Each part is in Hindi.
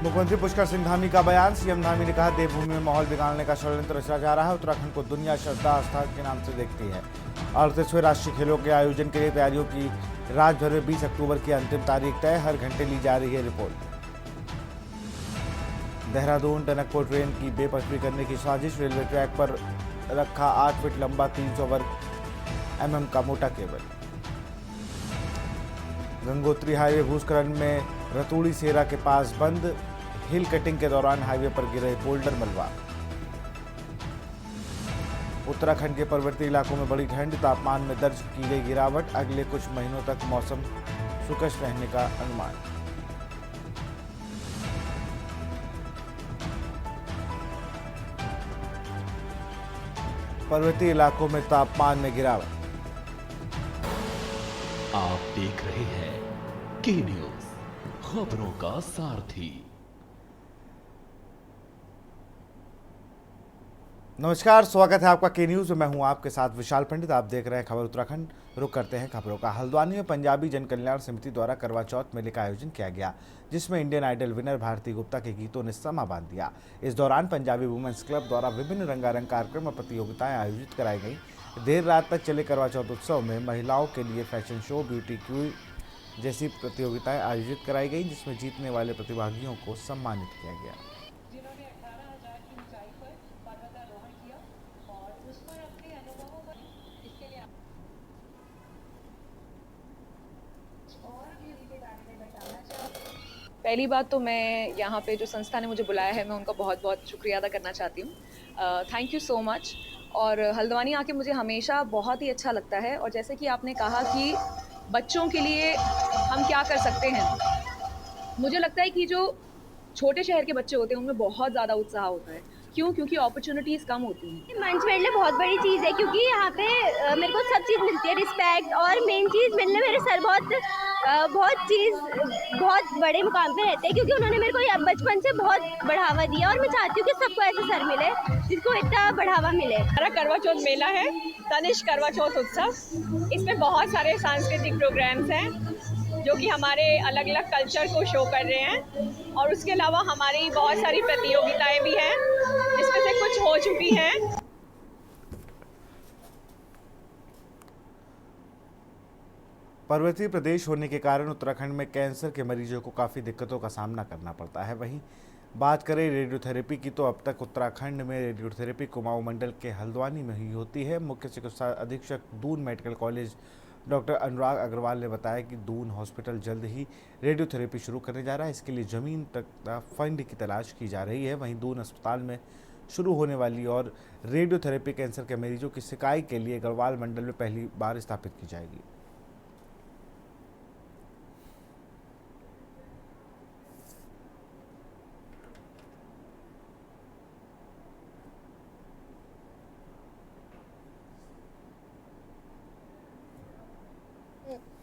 मुख्यमंत्री पुष्कर सिंह धामी का बयान। सीएम धामी ने कहा, देवभूमि में माहौल बिगाड़ने का षड्यंत्र रचा जा रहा है। उत्तराखंड को दुनिया श्रद्धा आस्था के नाम से देखती है। 38वें राष्ट्रीय खेलों के आयोजन के लिए तैयारियों की राज्य भर में 20 अक्टूबर की अंतिम तारीख तय। हर घंटे ली जा रही है रिपोर्ट। देहरादून टनकपुर ट्रेन की बेपटरी करने की साजिश। रेलवे ट्रैक पर रखा 8 फीट लंबा 300 वर्ग mm का मोटा केबल। गंगोत्री हाईवे भूस्खलन में रतूड़ी सेरा के पास बंद। हिल कटिंग के दौरान हाईवे पर गिरे बोल्डर मलबा। उत्तराखंड के पर्वतीय इलाकों में बड़ी ठंड। तापमान में दर्ज की गई गिरावट। अगले कुछ महीनों तक मौसम शुष्क रहने का अनुमान। पर्वतीय इलाकों में तापमान में गिरावट। आप देख रहे हैं के न्यूज, खबरों का सारथी। नमस्कार, स्वागत है आपका के न्यूज में। मैं हूं आपके साथ विशाल पंडित। आप देख रहे हैं खबर उत्तराखंड। रुक करते हैं खबरों का। हल्द्वानी में पंजाबी जन कल्याण समिति द्वारा करवा चौथ मेले का आयोजन किया गया, जिसमें Indian Idol winner Bharti Gupta के गीतों ने समा बांध दिया। इस दौरान पंजाबी वुमेन्स क्लब द्वारा विभिन्न रंगारंग कार्यक्रम और प्रतियोगिताएं आयोजित कराई गई। देर रात तक चले करवा चौथ उत्सव में महिलाओं के लिए फैशन शो, ब्यूटी क्वीन जैसी प्रतियोगिताएं आयोजित कराई गई, जिसमें जीतने वाले प्रतिभागियों को सम्मानित किया गया। जिन्होंने 18,000 की ऊंचाई पर पर्वतारोहण किया और उस पर अपने अनुभवों पर इसके लिए और भी उनके बारे में बताना चाहूँगी। पहली बात तो मैं यहाँ पे जो संस्था ने मुझे बुलाया है, मैं उनका बहुत बहुत शुक्रिया अदा करना चाहती हूँ। Thank you so much. और हल्द्वानी आके मुझे हमेशा बहुत ही अच्छा लगता है। और जैसे कि आपने कहा कि बच्चों के लिए हम क्या कर सकते हैं, मुझे लगता है कि जो छोटे शहर के बच्चे होते हैं उनमें बहुत ज़्यादा उत्साह होता है। क्यों? क्योंकि अपॉर्चुनिटीज़ कम होती हैं। मंच मेरे लिए बहुत बड़ी चीज़ है, क्योंकि यहाँ पे मेरे को सब चीज़ मिलती है, रिस्पेक्ट, और मेन चीज़ मिलने मेरे सर बहुत बड़े मुकाम पे रहते हैं, क्योंकि उन्होंने मेरे को बचपन से बहुत बढ़ावा दिया। और मैं चाहती हूँ कि सबको ऐसे सर मिले जिसको इतना बढ़ावा मिले। हमारा करवा चौथ मेला है, तनिष्क करवा चौथ उत्सव। इसमें बहुत सारे सांस्कृतिक प्रोग्राम्स हैं जो कि हमारे अलग अलग कल्चर को शो कर रहे हैं। और उसके अलावा हमारी बहुत सारी प्रतियोगिताएं भी हैं, जिसमें से कुछ हो चुकी हैं। पर्वतीय प्रदेश होने के कारण उत्तराखंड में कैंसर के मरीजों को काफ़ी दिक्कतों का सामना करना पड़ता है। वहीं बात करें रेडियोथेरेपी की, तो अब तक उत्तराखंड में रेडियोथेरेपी कुमाऊं मंडल के हल्द्वानी में ही होती है। मुख्य चिकित्सा अधीक्षक दून मेडिकल कॉलेज डॉक्टर अनुराग अग्रवाल ने बताया कि दून हॉस्पिटल जल्द ही रेडियोथेरेपी शुरू करने जा रहा है। इसके लिए ज़मीन तक फंड की तलाश की जा रही है। वहीं दून अस्पताल में शुरू होने वाली और रेडियोथेरेपी कैंसर के मरीजों की सिकाई के लिए गढ़वाल मंडल में पहली बार स्थापित की जाएगी।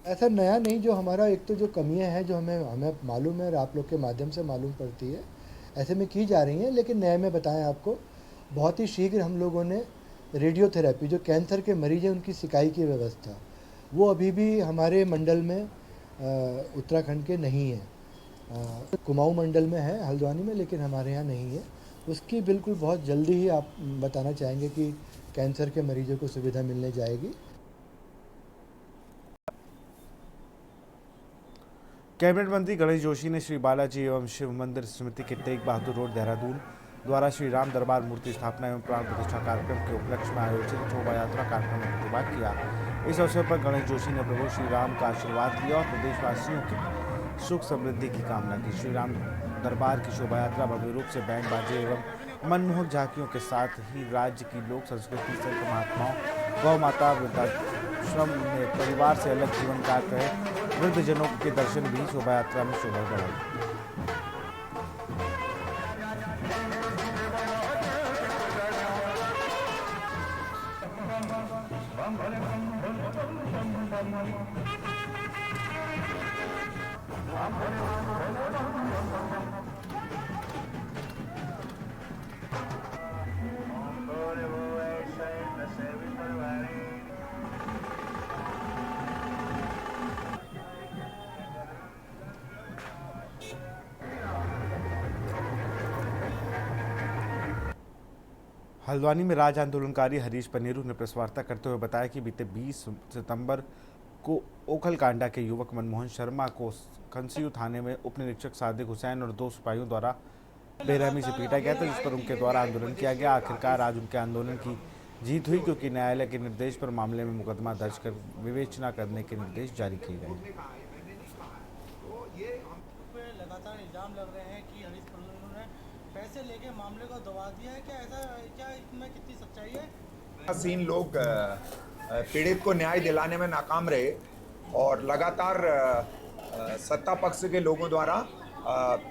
ऐसा नया नहीं, जो हमारा एक तो जो कमियां हैं जो हमें मालूम है और आप लोग के माध्यम से मालूम पड़ती है, ऐसे में की जा रही हैं। लेकिन नए में बताएं आपको, बहुत ही शीघ्र हम लोगों ने रेडियोथेरेपी, जो कैंसर के मरीज हैं उनकी सिकाई की व्यवस्था, वो अभी भी हमारे मंडल में उत्तराखंड के नहीं है। कुमाऊं मंडल में है, हल्द्वानी में, लेकिन हमारे यहाँ नहीं है। उसकी बिल्कुल बहुत जल्दी ही आप बताना चाहेंगे कि कैंसर के मरीजों को सुविधा मिलने जाएगी। कैबिनेट मंत्री गणेश जोशी ने श्री बालाजी एवं शिव मंदिर समिति के तेग बहादुर रोड देहरादून द्वारा श्री राम दरबार मूर्ति स्थापना एवं प्राण प्रतिष्ठा कार्यक्रम के उपलक्ष्य में आयोजित शोभा यात्रा कार्यक्रम में प्रतिभाग किया। इस अवसर पर गणेश जोशी ने प्रभु श्री राम का आशीर्वाद लिया और प्रदेशवासियों की सुख समृद्धि की कामना की। श्री राम दरबार की शोभा यात्रा भव्य रूप से बैंड बाजे एवं मनमोहक झांकियों के साथ ही राज्य की लोक संस्कृति, संत महात्माओं, गौ माता, वृद्धाश्रम में परिवार से अलग जीवन काट रहे वृद्धजनों के दर्शन भी शोभा यात्रा में शोभा बढ़ाई। हल्द्वानी में राज्य आंदोलनकारी हरीश पनेरू ने प्रेस वार्ता करते हुए बताया कि बीते 20 सितंबर को ओखलकांडा के युवक मनमोहन शर्मा को कंसियू थाने में उप निरीक्षक सादिक हुसैन और 2 सिपाहियों द्वारा बेरहमी से पीटा गया था, जिस पर उनके द्वारा आंदोलन किया गया। आखिरकार आज उनके आंदोलन की जीत हुई, क्योंकि न्यायालय के निर्देश पर मामले में मुकदमा दर्ज कर विवेचना करने के निर्देश जारी किए गए। लगातार इल्जाम लग रहे हैं कि हरीश पनेरू ने पैसे लेके मामले को दबा दिया है। क्या इसमें कितनी सच्चाई है? सीन लोग पीड़ित को न्याय दिलाने में नाकाम रहे और लगातार सत्ता पक्ष के लोगों द्वारा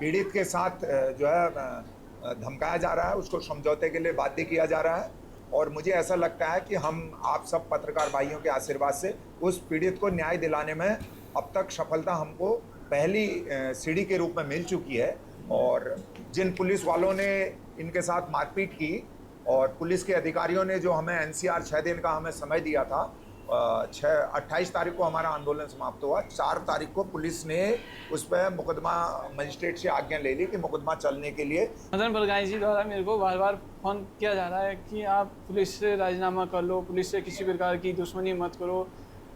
पीड़ित के साथ जो है धमकाया जा रहा है, उसको समझौते के लिए बाध्य किया जा रहा है। और मुझे ऐसा लगता है कि हम आप सब पत्रकार भाइयों के आशीर्वाद से उस पीड़ित को न्याय दिलाने में अब तक सफलता हमको पहली सीढ़ी के रूप में मिल चुकी है। और जिन पुलिस वालों ने इनके साथ मारपीट की और पुलिस के अधिकारियों ने जो हमें एनसीआर 6 दिन का हमें समय दिया था, 28 तारीख को हमारा आंदोलन समाप्त हुआ। 4 तारीख को पुलिस ने उस पर मुकदमा मजिस्ट्रेट से आज्ञा ले ली कि मुकदमा चलने के लिए। मदन बलगाई जी द्वारा मेरे को बार बार फ़ोन किया जा रहा है कि आप पुलिस से राजीनामा कर लो, पुलिस से किसी प्रकार की दुश्मनी मत करो,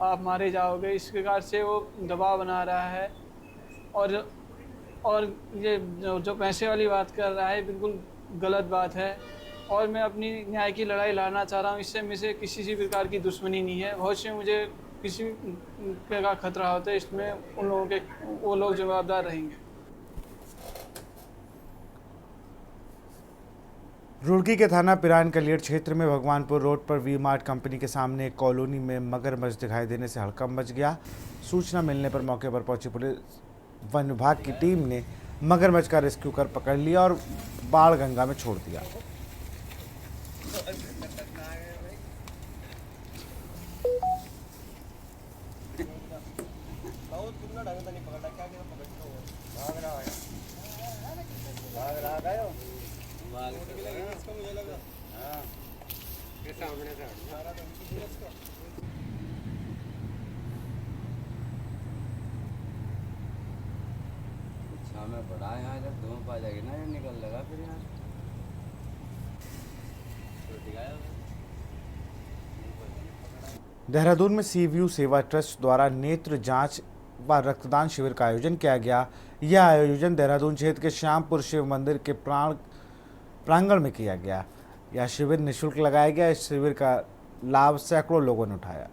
आप मारे जाओगे। इस प्रकार से वो दबाव बना रहा है। और ये जो पैसे वाली बात कर रहा है बिल्कुल गलत बात है। और मैं अपनी न्याय की लड़ाई लड़ना चाह रहा हूँ। इससे मुझे किसी प्रकार की दुश्मनी नहीं है। बहुत से मुझे किसी का खतरा होता है, इसमें उन लोगों के वो लोग जवाबदार रहेंगे। रुड़की के थाना पिरान कलियर क्षेत्र में भगवानपुर रोड पर वी मार्ट कंपनी के सामने एक कॉलोनी में मगरमच्छ दिखाई देने से हड़कंप मच गया। सूचना मिलने पर मौके पर पहुंची पुलिस वन विभाग की टीम ने मगरमच्छ का रेस्क्यू कर पकड़ लिया और बाढ़ गंगा में छोड़ दिया। में बड़ा यहाँ जब धूप आ जाएगी ना, ये निकल लगा फिर यहाँ। देहरादून में सीव्यू सेवा ट्रस्ट द्वारा नेत्र जांच व रक्तदान शिविर का आयोजन किया गया। यह आयोजन देहरादून क्षेत्र के श्यामपुर शिव मंदिर के प्रांगण में किया गया। यह शिविर निःशुल्क लगाया गया। इस शिविर का लाभ सैकड़ों लोगों ने उठाया।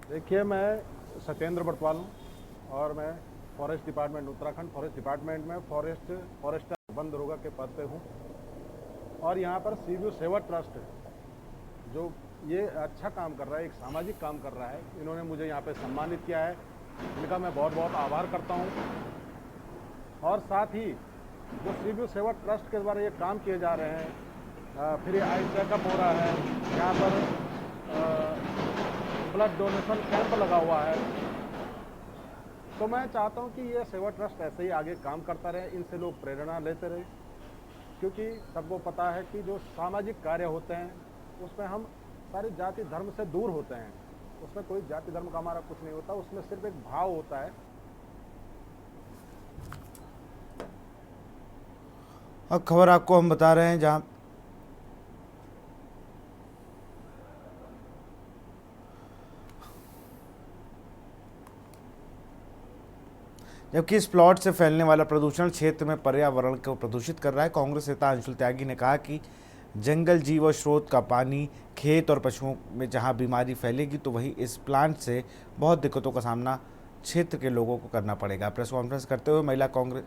देखिए, मैं सत्येंद्र बटवाल हूँ और मैं forest department Uttarakhand forest department में फॉरेस्टर वन दरोगा के पद पे हूँ। और यहाँ पर सीव्यू सेवा ट्रस्ट जो ये अच्छा काम कर रहा है, एक सामाजिक काम कर रहा है, इन्होंने मुझे यहाँ पे सम्मानित किया है। इनका मैं बहुत बहुत आभार करता हूँ। और साथ ही जो सीव्यू सेवा ट्रस्ट के द्वारा ये काम किए जा रहे हैं, फ्री आई चेकअप हो रहा है, यहाँ पर ब्लड डोनेशन कैंप लगा हुआ है, तो मैं चाहता हूं कि ये सेवा ट्रस्ट ऐसे ही आगे काम करता रहे, इनसे लोग प्रेरणा लेते रहे। क्योंकि सबको पता है कि जो सामाजिक कार्य होते हैं उसमें हम सारी जाति धर्म से दूर होते हैं। उसमें कोई जाति धर्म का हमारा कुछ नहीं होता, उसमें सिर्फ एक भाव होता है। अब खबर आपको हम बता रहे हैं, जहां जबकि इस प्लॉट से फैलने वाला प्रदूषण क्षेत्र में पर्यावरण को प्रदूषित कर रहा है। कांग्रेस नेता अंशुल त्यागी ने कहा कि जंगल जीव और स्रोत का पानी, खेत और पशुओं में जहां बीमारी फैलेगी तो वहीं इस प्लांट से बहुत दिक्कतों का सामना क्षेत्र के लोगों को करना पड़ेगा। प्रेस कॉन्फ्रेंस करते हुए महिला कांग्रेस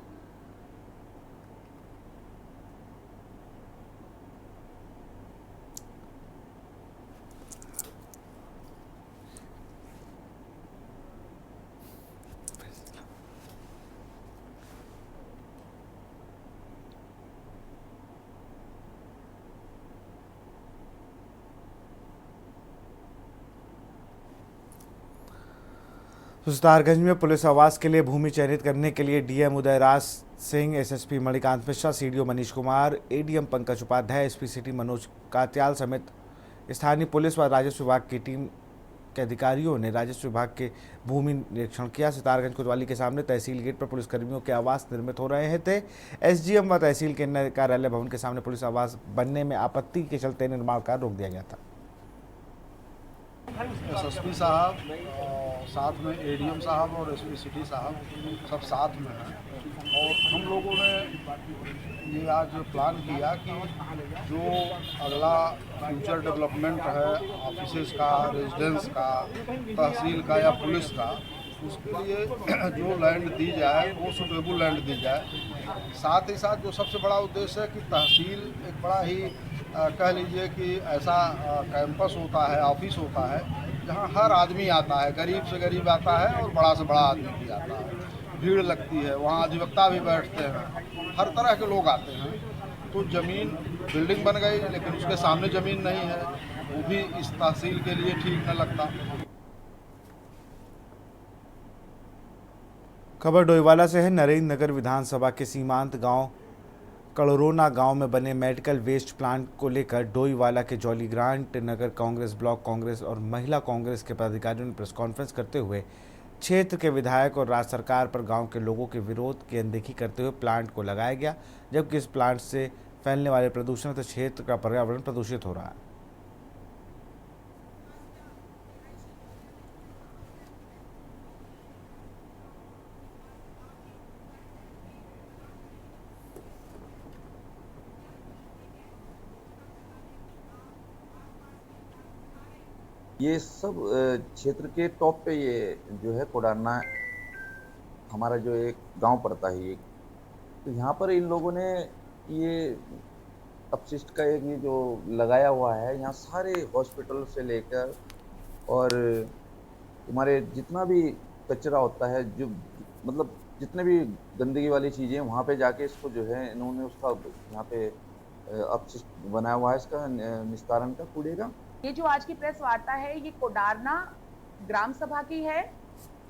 सुल्तानगंज में पुलिस आवास के लिए भूमि चयनित करने के लिए DM Udayraj Singh, SSP Manikant Mishra, CDO Manish Kumar, ADM Pankaj Upadhyay, SP city Manoj Katyal समेत स्थानीय पुलिस व राजस्व विभाग की टीम के अधिकारियों ने राजस्व विभाग के भूमि निरीक्षण किया। सितारगंज कोतवाली के सामने तहसील गेट पर पुलिसकर्मियों के आवास निर्मित हो रहे थे। एसडीएम व तहसील के नए कार्यालय भवन के सामने पुलिस आवास बनने में आपत्ति के चलते निर्माण कार्य रोक दिया गया था। एसएसपी साहब साथ में एडीएम साहब और एसपी सिटी साहब सब साथ में हैं और हम लोगों ने ये आज प्लान किया कि जो अगला फ्यूचर डेवलपमेंट है ऑफिसेज का, रेजिडेंस का, तहसील का या पुलिस का, उसके लिए जो लैंड दी जाए वो सुटेबल लैंड दी जाए। साथ ही साथ जो सबसे बड़ा उद्देश्य है कि तहसील एक बड़ा ही कह लीजिए कि ऐसा कैंपस होता है, ऑफिस होता है जहाँ हर आदमी आता है, गरीब से गरीब आता है और बड़ा से बड़ा आदमी भी आता है, भीड़ लगती है, वहाँ अधिवक्ता भी बैठते हैं, हर तरह के लोग आते हैं। तो ज़मीन बिल्डिंग बन गई लेकिन उसके सामने ज़मीन नहीं है, वो भी इस तहसील के लिए ठीक न लगता। खबर डोईवाला से है। नरेंद्र नगर विधानसभा के सीमांत गांव कड़रोना गांव में बने मेडिकल वेस्ट प्लांट को लेकर डोईवाला के जॉली ग्रांट नगर कांग्रेस, ब्लॉक कांग्रेस और महिला कांग्रेस के पदाधिकारियों ने प्रेस कॉन्फ्रेंस करते हुए क्षेत्र के विधायक और राज्य सरकार पर गांव के लोगों के विरोध की अनदेखी करते हुए प्लांट को लगाया गया, जबकि इस प्लांट से फैलने वाले प्रदूषण से क्षेत्र का पर्यावरण प्रदूषित हो रहा है। ये सब क्षेत्र के टॉप पे ये जो है कोडारना हमारा जो एक गांव पड़ता है ये, तो यहाँ पर इन लोगों ने ये अपशिष्ट का एक ये जो लगाया हुआ है, यहाँ सारे हॉस्पिटल से लेकर और तुम्हारे जितना भी कचरा होता है, जो मतलब जितने भी गंदगी वाली चीज़ें वहाँ पे जाके इसको जो है इन्होंने उसका यहाँ पे अपशिष्ट बनाया हुआ है इसका निस्तारण का कूड़े का। ये जो आज की प्रेस वार्ता है ये कोडारना ग्राम सभा की है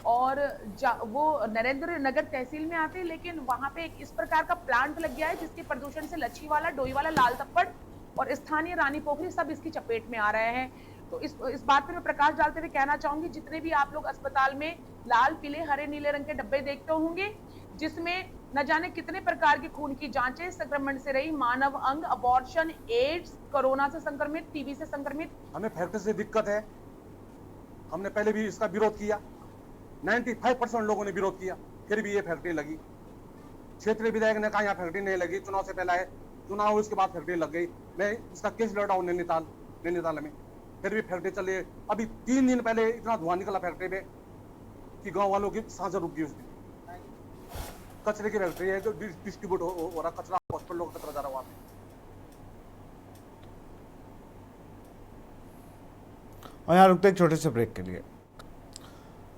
और वो नरेंद्र नगर तहसील में आते हैं, लेकिन वहां पे एक इस प्रकार का प्लांट लग गया है जिसके प्रदूषण से लच्छीवाला, डोईवाला, लाल तप्पड़ और स्थानीय रानी पोखरी सब इसकी चपेट में आ रहे हैं। तो इस बात पर मैं प्रकाश डालते हुए कहना चाहूंगी, जितने भी आप लोग अस्पताल में लाल, पीले, हरे, नीले रंग के डब्बे देखते होंगे जिसमें न जाने कितने प्रकार की खून की जांचें, संक्रमण से रही मानव अंग, अबॉर्शन, एड्स, कोरोना से संक्रमित, टीबी से संक्रमित। हमें फैक्ट्री से दिक्कत है, हमने पहले भी इसका विरोध किया, 95% लोगों ने विरोध किया, फिर भी ये फैक्ट्री लगी। क्षेत्रीय विधायक ने कहा यहाँ फैक्ट्री नहीं लगी, चुनाव से पहले है, चुनाव हुए उसके बाद फैक्ट्री लग गई। मैं इसका केस लड़ा हूँ नैनीताल में, फिर भी फैक्ट्री चली। अभी 3 दिन पहले इतना धुआं निकला फैक्ट्री में कि गाँव वालों की सांसें रुक गई। उसकी कचरे की फैक्ट्री है जो डिस्ट्रीब्यूट हो रहा कचरा, हॉस्पिटलों का कचरा जा रहा वहाँ पे। और यहाँ रुकते एक छोटे से ब्रेक के लिए।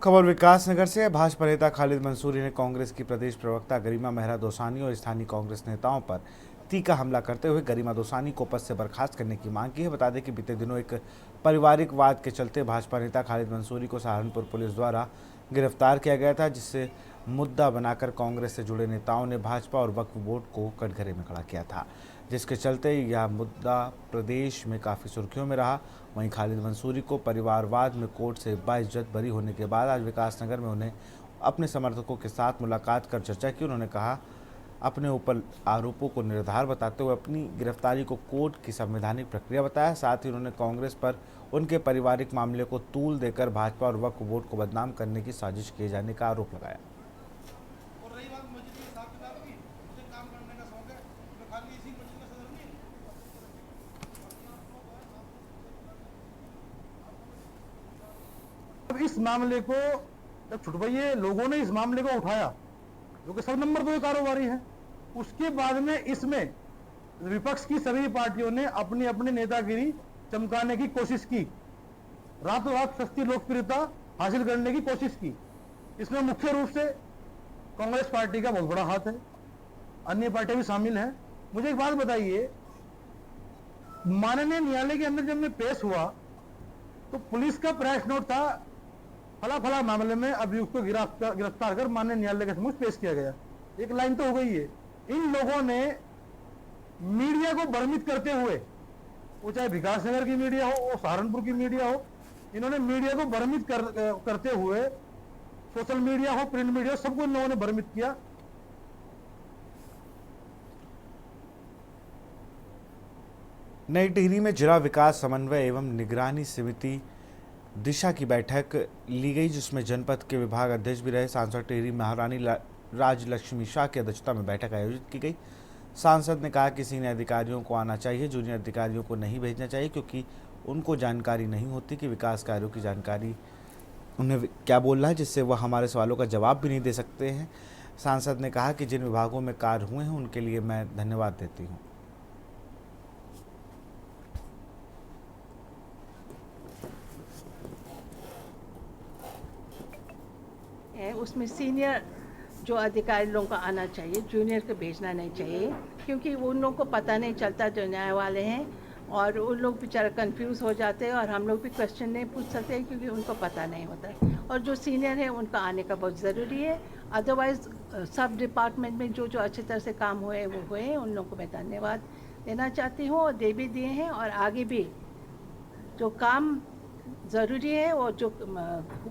खबर विकासनगर से। भाजपा नेता खालिद मंसूरी ने कांग्रेस की प्रदेश प्रवक्ता गरिमा मेहरा दोसानी और स्थानीय कांग्रेस नेताओं पर तीखा हमला करते हुए गरिमा दोसानी को पद से बर्खास्त करने की मांग की है। बता दें कि बीते दिनों एक पारिवारिक वाद के चलते भाजपा नेता खालिद मंसूरी को सहारनपुर पुलिस द्वारा गिरफ्तार किया गया था, जिससे मुद्दा बनाकर कांग्रेस से जुड़े नेताओं ने भाजपा और वक्फ बोर्ड को कटघरे में खड़ा किया था, जिसके चलते यह मुद्दा प्रदेश में काफ़ी सुर्खियों में रहा। वहीं खालिद मंसूरी को परिवारवाद में कोर्ट से बाइज्जत बरी होने के बाद आज विकासनगर में उन्हें अपने समर्थकों के साथ मुलाकात कर चर्चा की। उन्होंने कहा अपने ऊपर आरोपों को निराधार बताते हुए अपनी गिरफ्तारी को कोर्ट की संवैधानिक प्रक्रिया बताया। साथ ही उन्होंने कांग्रेस पर उनके पारिवारिक मामले को तूल देकर भाजपा और वक्फ बोर्ड को बदनाम करने की साजिश किए जाने का आरोप लगाया। अब इस मामले को जब छुटवाइए लोगों ने इस मामले को उठाया, जो कि सब नंबर 2 कारोबारी है, उसके बाद में इसमें विपक्ष की सभी पार्टियों ने अपनी अपनी नेतागिरी चमकाने की कोशिश की, रातों रात सस्ती लोकप्रियता हासिल करने की कोशिश की। इसमें मुख्य रूप से कांग्रेस पार्टी का बहुत बड़ा हाथ है, अन्य पार्टियां भी शामिल हैं। मुझे एक बात बताइए, माननीय न्यायालय के अंदर जब मैं पेश हुआ तो पुलिस का प्रेस नोट था, फला फला मामले में अभियुक्त को गिरफ्तार कर माननीय न्यायालय के समक्ष पेश किया गया। एक लाइन तो हो गई है। इन लोगों ने मीडिया को भ्रमित करते हुए, वो चाहे विकासनगर की मीडिया हो, वो सहारनपुर की मीडिया हो, इन्होंने मीडिया को भ्रमित करते हुए, सोशल मीडिया हो, प्रिंट मीडिया, सबको इन लोगों ने भ्रमित किया। नई टिहरी में जिला विकास समन्वय एवं निगरानी समिति दिशा की बैठक ली गई, जिसमें जनपद के विभाग अध्यक्ष भी रहे सांसद टिहरी महारानी राजलक्ष्मी शाह की अध्यक्षता में बैठक आयोजित की गई। सांसद ने कहा कि सीनियर अधिकारियों को आना चाहिए, जूनियर अधिकारियों को नहीं भेजना चाहिए, क्योंकि उनको जानकारी नहीं होती कि विकास कार्यों की जानकारी उन्हें क्या बोलना है, जिससे वह हमारे सवालों का जवाब भी नहीं दे सकते हैं। सांसद ने कहा कि जिन विभागों में कार्य हुए हैं उनके लिए मैं धन्यवाद देती हूँ। उसमें सीनियर जो अधिकारी लोगों को आना चाहिए, जूनियर को भेजना नहीं चाहिए, क्योंकि उन लोगों को पता नहीं चलता जो न्याय वाले हैं, और उन लोग बेचारा कंफ्यूज हो जाते हैं, और हम लोग भी क्वेश्चन नहीं पूछ सकते हैं क्योंकि उनको पता नहीं होता। और जो सीनियर है उनका आने का बहुत ज़रूरी है। अदरवाइज़ सब डिपार्टमेंट में जो जो अच्छी तरह से काम हुए वो हुए, उन लोगों को मैं धन्यवाद देना चाहती हूँ, और दे भी दिए हैं, और आगे भी जो काम ज़रूरी है और जो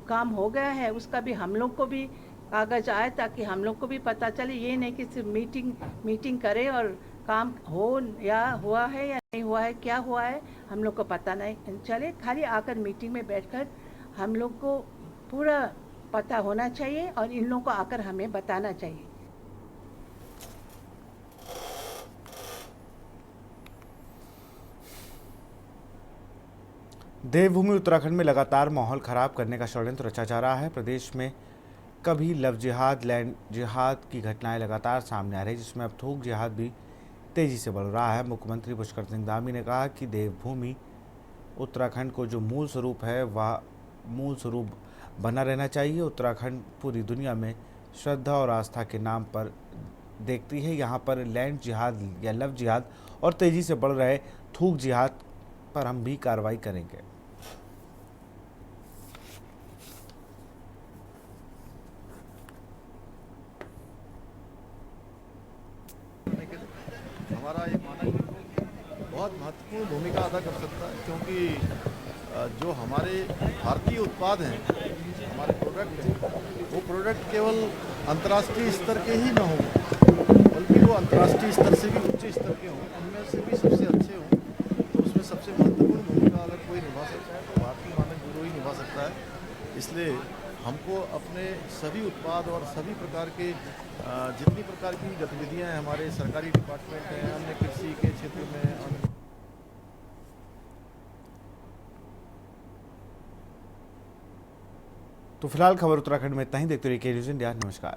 काम हो गया है उसका भी हम लोग को भी कागज़ आए, ताकि हम लोग को भी पता चले। ये नहीं कि सिर्फ मीटिंग करें और काम हो या हुआ है या नहीं हुआ है, क्या हुआ है हम लोग को पता नहीं चले। खाली आकर मीटिंग में बैठकर हम लोग को पूरा पता होना चाहिए, और इन लोगों को आकर हमें बताना चाहिए। देवभूमि उत्तराखंड में लगातार माहौल खराब करने का षड्यंत्र रचा जा रहा है। प्रदेश में कभी लव जिहाद, लैंड जिहाद की घटनाएं लगातार सामने आ रही है, जिसमें अब थूक जिहाद भी तेजी से बढ़ रहा है। मुख्यमंत्री पुष्कर सिंह धामी ने कहा कि देवभूमि उत्तराखंड को जो मूल स्वरूप है वह मूल स्वरूप बना रहना चाहिए। उत्तराखंड पूरी दुनिया में श्रद्धा और आस्था के नाम पर देखती है। यहाँ पर लैंड जिहाद या लव जिहाद और तेजी से बढ़ रहे थूक जिहाद पर हम भी कार्रवाई करेंगे। हमारा ये मानक बहुत महत्वपूर्ण भूमिका अदा कर सकता है, क्योंकि जो हमारे भारतीय उत्पाद हैं, हमारे प्रोडक्ट हैं, वो प्रोडक्ट केवल अंतर्राष्ट्रीय स्तर के ही न हों, बल्कि वो अंतर्राष्ट्रीय स्तर से भी उच्च स्तर के हों, उनमें से भी सबसे अच्छे हों। तो उसमें सबसे महत्वपूर्ण भूमिका अगर कोई निभा सकता है तो भारतीय मानक ब्यूरो ही निभा सकता है। इसलिए हमको अपने सभी उत्पाद और सभी प्रकार के जितनी प्रकार की गतिविधियां हैं, हमारे सरकारी डिपार्टमेंट हैं, अन्य कृषि के क्षेत्र में, तो फिलहाल खबर उत्तराखंड में इतना ही। देखते रहिए के न्यूज़ इंडिया। नमस्कार।